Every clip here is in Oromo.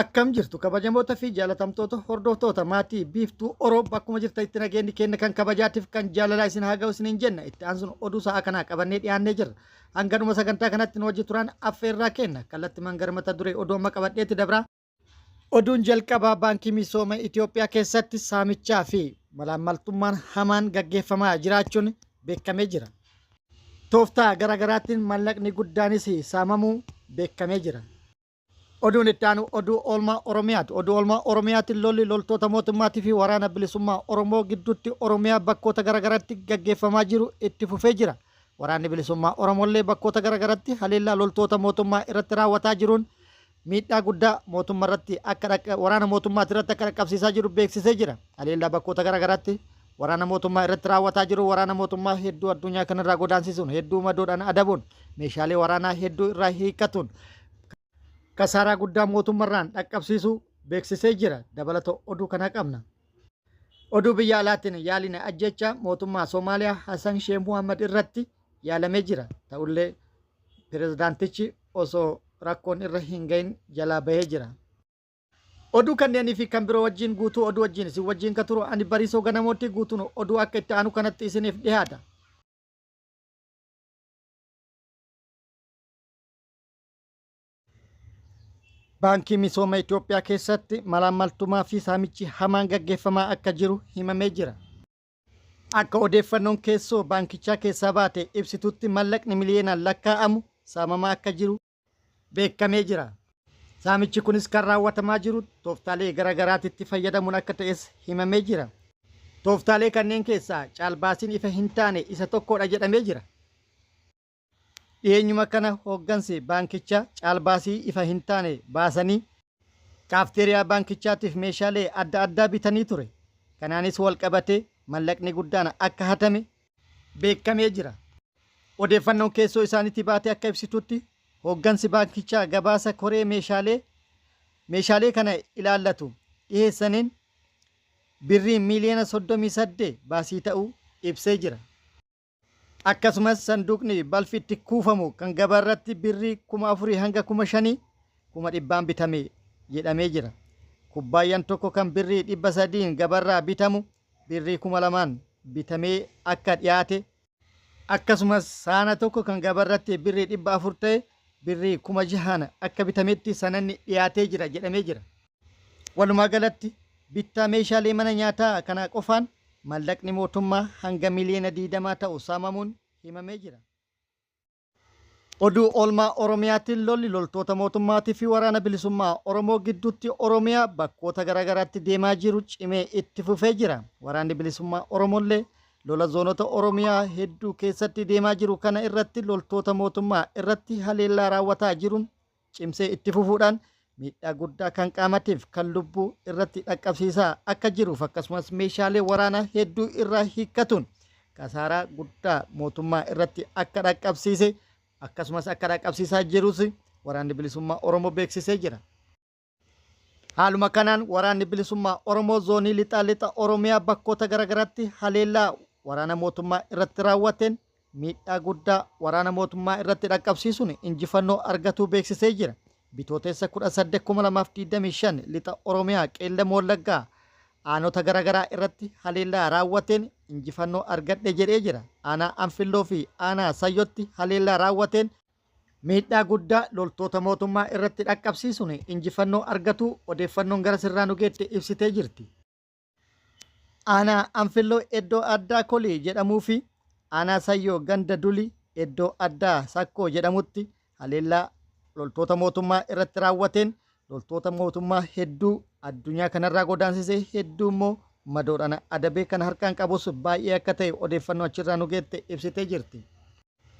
Akkam jirtu kabajamoota fi jaalatamtoota hordoftoota maatii biiftuu Oromoo bakkuma jirtanitti nageenyi keenya kan kabajaatiif kan jaalalaa isin haa ga'u isiniin jenna. Itti aansuun oduu sa'a kanaa qabannee dhiyaannee jirra. Hanganuma sagantaa kanatti nu wajji turan affeerraa kenna. Kallatti mangarmata duree oduu amma qabadheetti dabra. Oduun jalqabaa baankii misooma Itoophiyaa keessatti saamichaa fi malaammaltummaan hamaan gaggeeffamaa jiraachuun beekamee jira. Tooftaa garaagaraatiin mallaqni guddaanis saamamuu beekamee jira. Oduun itti aanu oduu oolmaa Oromiyaati. Oduu oolmaa Oromiyaatiin lolli loltoota mootummaatii fi waraana bilisummaa Oromoo gidduutti Oromiyaa bakkoota garaagaraatti gaggeeffamaa jiru itti fufee jira. Waraanni bilisummaa Oromollee bakkoota garaagaraatti haleellaa loltoota mootummaa irratti raawwataa jiruun miidhaa guddaa mootummaa irratti waraana mootummaa irratti akka dhaqqabsiisaa jiru beeksisee jira. Haleellaa bakkoota garaagaraatti waraana mootummaa irratti raawwataa jiru waraana mootummaa hedduu addunyaa kanarraa godaansisuun hedduu madoodhaan adabuun meeshaalee waraanaa hedduu irraa hiikkatuun kasaaraa guddaa mootummaarraan dhaqqabsiisuu beeksisee jira. Dabalata oduu kana qabna. Oduu biyya alaatiin yaaliin ajjecha mootummaa Soomaaliyaa Hassan Sheikh Muhammad irratti yaalamee jira. Ta'ullee pirezidaantichi osoo rakkoon irra hin gahin jalaa bahee jira. Oduu kanneenii fi kan biroo wajjin guutuu oduu wajjin isin wajjin ka turu ani Bariisoo Ganamooti guutuun oduu akka itti aanu kanatti isiniif dhiyaata. Baankii misooma Itoophiyaa keessatti malaammaltummaa fi saamichi hamaan gaggeeffamaa akka jiru himamee jira. Akka odeeffannoon keessoo baankichaa keessaa baate ibsitutti mallaqni miliyoonaan lakkaa'amu saamamaa akka jiru beekamee jira. Saamichi kunis kan raawwatamaa jiru tooftaalee garaagaraatitti fayyadamuun akka ta'es himamee jira. Tooftaalee kanneen keessaa caalbaasiin ifa hin taane isa tokkodha jedhamee jira. Dhiyeenyuma kana hooggansi baankichaa caalbaasii ifa hin taane baasanii kaafteeriyaa baankichaatiif meeshaalee adda addaa bitanii ture. Kanaanis wal qabatee mallaqni guddaan akka hatame beekamee jira. Odeeffannoon keessoo isaaniitti baatee akka ibsitutti hooggansi baankichaa gabaasa koree meeshaalee kana ilaallatu dhiheessaniin birrii miliyoona 38 baasii ta'uu ibsee jira. Akkasumas sanduuqni balfi itti kuufamu kan gabaarratti birrii 4,000 hanga 5,000 1,100 bitame jedhamee jira. Kubbaayyaan tokko kan birrii 300 gabaarraa bitamu birrii 2,000 bitamee akka dhiyaate. Akkasumas saana tokko kan gabaarratti birrii 400 ta'e birrii 6,000 akka bitametti sananni dhiyaatee jira jedhamee jira. Walumaa galatti bittaa meeshaalee mana nyaataa kana qofaan mallaqni mootummaa hanga miliyoona 20 ta'u saamamuun himamee jira. Oduu oolmaa Oromiyaatiin lolli loltoota mootummaatii fi waraana bilisummaa Oromoo gidduutti Oromiyaa bakkoota garaagaraatti deemaa jiru cimee itti fufee jira. Waraanni bilisummaa Oromollee lola zoonota Oromiyaa hedduu keessatti deemaa jiru kana irratti loltoota mootummaa irratti haleellaa raawwataa jiruun cimsee itti fufuudhaan miidhaa guddaa kan qaamatiif kan lubbuu irratti dhaqqabsiisaa akka jiruuf akkasumas meeshaalee waraanaa hedduu irraa hiikkatuun kasaaraa guddaa mootummaa irratti akka dhaqqabsiise akkasumas akka dhaqqabsiisaa jirus waraanni bilisummaa Oromoo beeksisee jira. Haaluma kanaan waraanni bilisummaa Oromoo zoonii lixa Oromiyaa bakkoota garaagaraatti haleellaa waraana mootummaa irratti raawwateen miidhaa guddaa waraana mootummaa irratti dhaqqabsiisuun injifannoo argatuu beeksisee jira. Bitootessa 18,2025 lixa Oromiyaa Qeellam Wallaggaa aanota garaagaraa irratti haleellaa raawwateen injifannoo argadhe jedhee jira. Aanaa Anfilloo fi aanaa Sayyotti haleellaa raawwateen miidhaa guddaa loltoota mootummaa irratti dhaqqabsiisuun injifannoo argatuu odeeffannoon gara sirraa nu geette ibsitee jirti. Aanaa Anfilloo iddoo addaa Kolii jedhamuu fi aanaa Sayyoo ganda Dulii iddoo addaa Sakkoo jedhamutti haleellaa loltoota mootummaa irratti raawwateen loltoota mootummaa hedduu addunyaa kanarraa godaansisee hedduu immoo madoodhaan adabee kan harkaan qabus baay'ee akka ta'e odeeffannoo achirraa nu geette ibsitee jirti.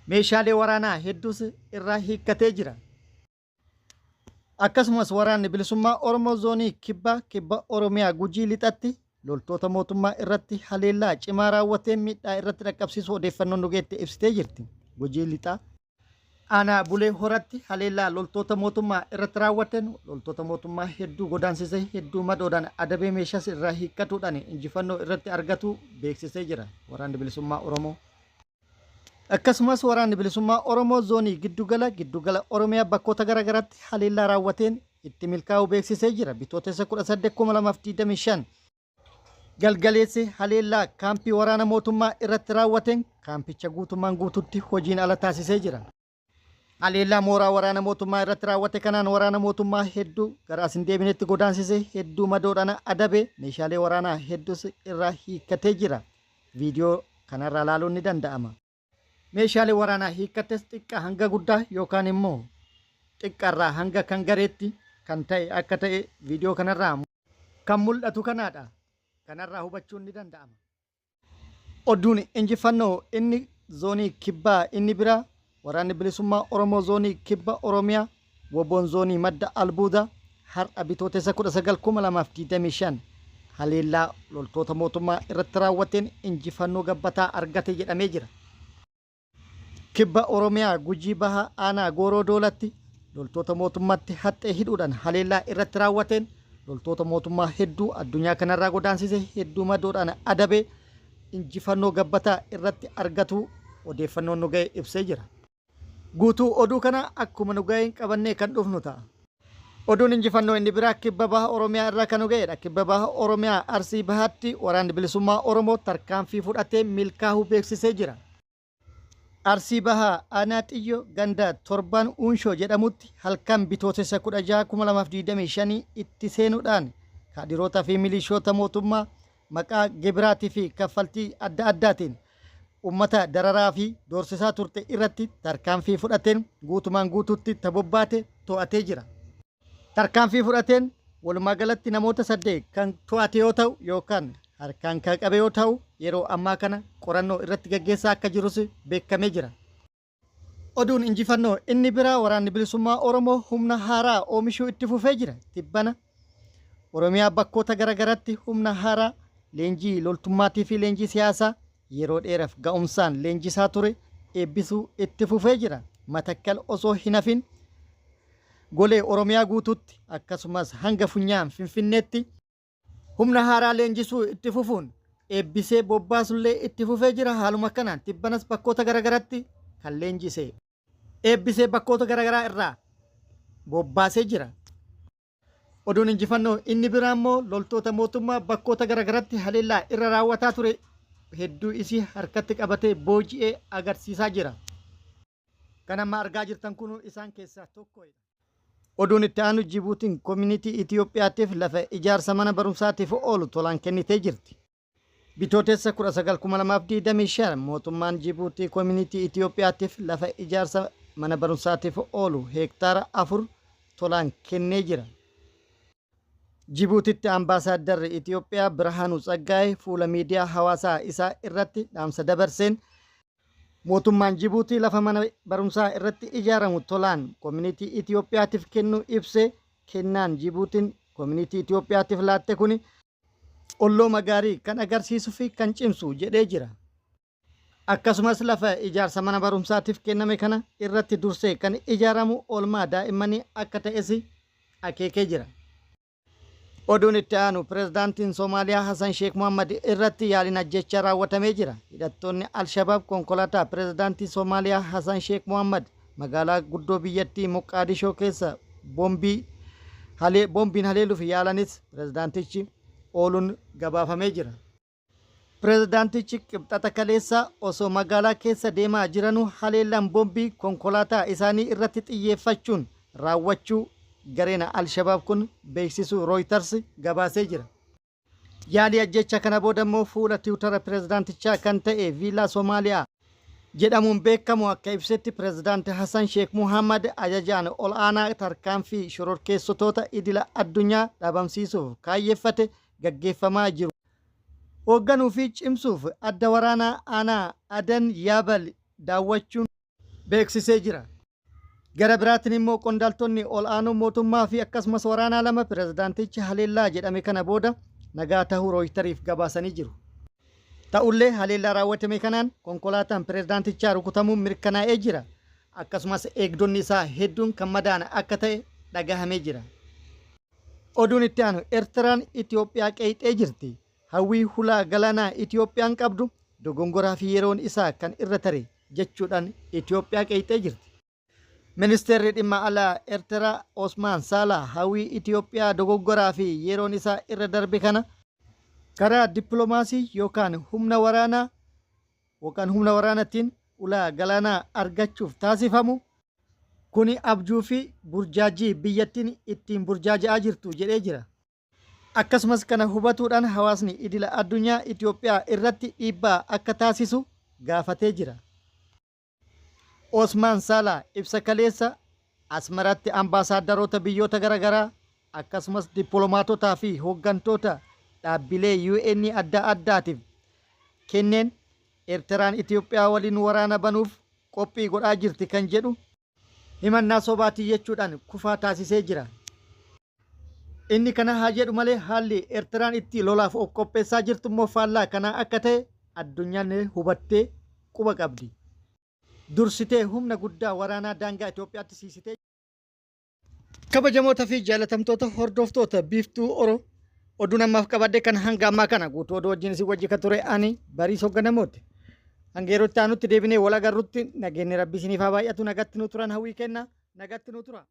Meeshaalee waraanaa hedduus irraa hiikkatee jira. Akkasumas waraanni bilisummaa Oromoo zoonii kibba Oromiyaa Gujii lixatti loltoota mootummaa irratti haleellaa cimaa raawwateen miidhaa irratti dhaqqabsiisu odeeffannoo nu geette ibsitee jirti. Gujii lixaa aanaa Bulee Horatti haleellaa loltoota mootummaa irratti raawwateen loltoota mootummaa hedduu godaansisee hedduu madoodhaan adabee meeshaas irraa hiikkatuudhaan injifannoo irratti argatu beeksisee jira waraanni bilisummaa Oromoo. Akkasumas waraanni bilisummaa Oromoo zoonii giddugala Oromiyaa bakkoota garaagaraatti haleellaa raawwateen itti milkaa'uu beeksisee jira. Bitootessa 18,2025 galgaleessi haleellaa kaampii waraana mootummaa irratti raawwateen kaampicha guutummaan guututti hojiin ala taasisee jira. Haleellaa mooraa waraana mootummaa irratti raawwate kanaan waraana mootummaa hedduu gara as hin deebinetti godaansisee hedduu madoodhaan adabee meeshaalee waraanaa hedduus irraa hiikkatee jira. Viidiyoo kanarraa ilaaluun ni danda'ama. Meeshaalee waraanaa hiikkates xiqqaa hanga guddaa yookaan immoo xiqqaarraa hanga kan gareetti kan ta'e akka ta'e viidiyoo kanarraa kan mul'atu kanaadha. Kanarraa hubachuun ni danda'ama. Oduun injifannoo inni zoonii kibbaa inni biraa waraanni bilisummaa Oromoo zoonii kibba Oromiyaa Woboon zoonii madda albuuda har'a bitootessa 19,2025 haleellaa loltoota mootummaa irratti raawwateen injifannoo gabbataa argate jedhamee jira. Kibba Oromiyaa Gujii Bahaa Aanaa Gooroo Doolatti loltoota mootummaatti haxxee hidhuudhaan haleellaa irratti raawwateen loltoota mootummaa hedduu addunyaa kanarraa godaansise hedduu madoodhaan adabee injifannoo gabbataa irratti argatu odeeffannoon nu ga'e ibsee jira. Guutuu oduu kana akkuma nu ga'een qabannee kan dhufnu ta'a. Oduun injifannoo inni biraa kibba baha Oromiyaa irraa kan nu ga'edha. Kibba baha Oromiyaa Arsii Bahaatti waraanni bilisummaa Oromoo tarkaanfii fudhatee milkaa'uu beeksisee jira. Arsii Bahaa Aanaa Xiyyoo ganda torban Uunshoo jedhamutti halkan bitootessa 16,2025 itti seenuudhaan kaadhirootaa fi milishoota mootummaa maqaa gibiraatii fi kaffaltii adda addaatiin ummata dararaa fi doorsisaa turte irratti tarkaanfii fudhateen guutumaan guututti tabobbaate to'atee jira. Tarkaanfii fudhateen walumaa galatti namoota 8 kan to'ate yoo ta'u yookaan harkaan kan qabe yoo ta'u yeroo ammaa kana qorannoo irratti gaggeessaa akka jirus beekamee jira. Oduun injifannoo inni biraa waraanni bilisummaa Oromoo humna haaraa oomishuu itti fufee jira. Tibbana Oromiyaa bakkoota garaagaratti humna haaraa leenjii loltummaatii fi leenjii siyaasaa yeroo dheeraaf ga'umsaan leenjisaa ture eebbisuu itti fufee jira. Matakkal osoo hin hafin golee Oromiyaa guutuutti akkasumas hanga funyaan Finfinneetti humna haaraa leenjisuu itti fufuun eebbisee bobbaasullee itti fufee jira. Haaluma kanaan tibbanas bakkoota garaagaratti kan leenjisee eebbisee bakkoota garaagaraa irraa bobbaasee jira. Oduun injifannoo inni biraa immoo loltoota mootummaa bakkoota garaagaratti haleellaa irra raawwataa ture hedduu isii harkatti qabatee booji'ee agarsiisaa jira. Kan amma argaa jirtan kun isaan keessaa tokkodha. Oduun itti aanu Jibuutiin koomunitii Itoophiyaatiif lafa ijaarsa mana barumsaatiif oolu tolaan kennitee jirti. Bitootessa 19,2025 mootummaan Jibuutii koomunitii Itoophiyaatiif lafa ijaarsa mana barumsaatiif oolu heektaara 4 tolaan kennee jira. Jibuutitti ambaasaaddarri Itoophiyaa Birhaanuu Tsaggaayee fuula miidiyaa hawaasaa isaa irratti dhaamsa dabarseen mootummaan Jibuutii lafa mana barumsaa irratti ijaaramu tolaan koomunitii Itoophiyaatiif kennu ibsee kennaan Jibuutiin koomunitii Itoophiyaatiif laatte kuni ollooma gaarii kan agarsiisuu fi kan cimsu jedhee jira. Akkasumas lafa ijaarsa mana barumsaatiif kenname kana irratti dursee kan ijaaramu oolmaa daa'immanii akka ta'es akeekee jira. Oduun itti aanu pirezidaantiin Soomaaliyaa Hassan Sheekh Mohammad irratti yaaliin ajjechaa raawwatamee jira. Hidhattoonni Alshabaab konkolaataa pirezidaantii Soomaaliyaa Hassan Sheekh Mohammad magaalaa guddoo biyyattii Moqaadishoo keessa boombiin haleeluuf yaalanis pirezidaantichi ooluun gabaafamee jira. Pirezidaantichi qibxata kaleessa osoo magaalaa keessa deemaa jiranuu haleellaan boombii konkolaataa isaanii irratti xiyyeeffachuun raawwachuu gareen Alshabaab kun beeksisuu Reuters gabaasee jira. Yaalii ajjecha kana booda immoo fuula tiwutara pirezidaantichaa kan ta'e viilaa Soomaaliyaa jedhamuun beekamu akka ibsetti pirezidaanti Hassan Sheekh Mohammad ajajaan ol aanaa tarkaanfii shororkeessitoota idila addunyaa dhabamsiisuuf kaayyeeffate gaggeeffamaa jiru. Hoogganuu fi cimsuuf adda waraanaa aanaa Adan Yaabal daawwachuun beeksisee jira. Gara biraatiin immoo qondaaltonni ol aanoo mootummaa fi akkasumas waraanaa lama pirezidaantichi haleellaa jedhame kana booda nagaa tahuu Rooyitariif gabaasanii jiru. Ta'ullee haleellaa raawwatame kanaan konkolaataan pirezidaantichaa rukutamuun mirkanaa'ee jira. Akkasumas eegdonni isaa hedduun kan madaa'an akka ta'e dhagahamee jira. Oduun itti aanu Eertiraan Itoophiyaa qeexee jirti. Hawwii hulaa galaanaa Itoophiyaan qabdu dogongoraa fi yeroon isaa kan irra tare jechuudhaan Itoophiyaa qeexee jirti. Ministeerri dhimma alaa Eertiraa Osmaan Saalaa hawwii Itoophiyaa dogoggoraa fi yeroon isaa irra darbe kana karaa dippiloomaasii yookaan humna waraanaatiin ulaa galaanaa argachuuf taasifamu kuni abjuu fi burjaajii biyyattiin ittiin burjaaja'aa jirtu jedhee jira. Akkasumas kana hubatuudhaan hawaasni idila addunyaa Itoophiyaa irratti dhiibbaa akka taasisu gaafatee jira. Osmaan Saalaa ibsa kaleessa Asmaraatti ambaasaadarota biyyoota garaagaraa akkasumas dippiloomaatotaa fi hooggantoota dhaabbilee UN adda addaatiif kenneen Eertiraan Itoophiyaa waliin waraana banuuf qophii godhaa jirti kan jedhu himannaa sobaatii jechuudhaan kufaa taasisee jira. Inni kana haa jedhu malee haalli Eertiraan itti lolaaf of qopheessaa jirtu immoo faallaa kanaa akka ta'e addunyaan hubattee quba qabdi. Dursitee humna guddaa waraanaa daangaa Itoophiyaatti siisitee. Kabajamoota fi jaalatamtoota hordoftoota biiftuu oduu namaaf qabadde kan hanga ammaa kana guutuu oduu wajjin isin wajji kan ture ani Bariisoo Ganamooti. Hanga yeroo itti aanutti deebinee wal agarrutti nageenyi rabbii isiniif haa baay'atu. Nagatti nu turan hawwii kenna. Nagatti nu tura.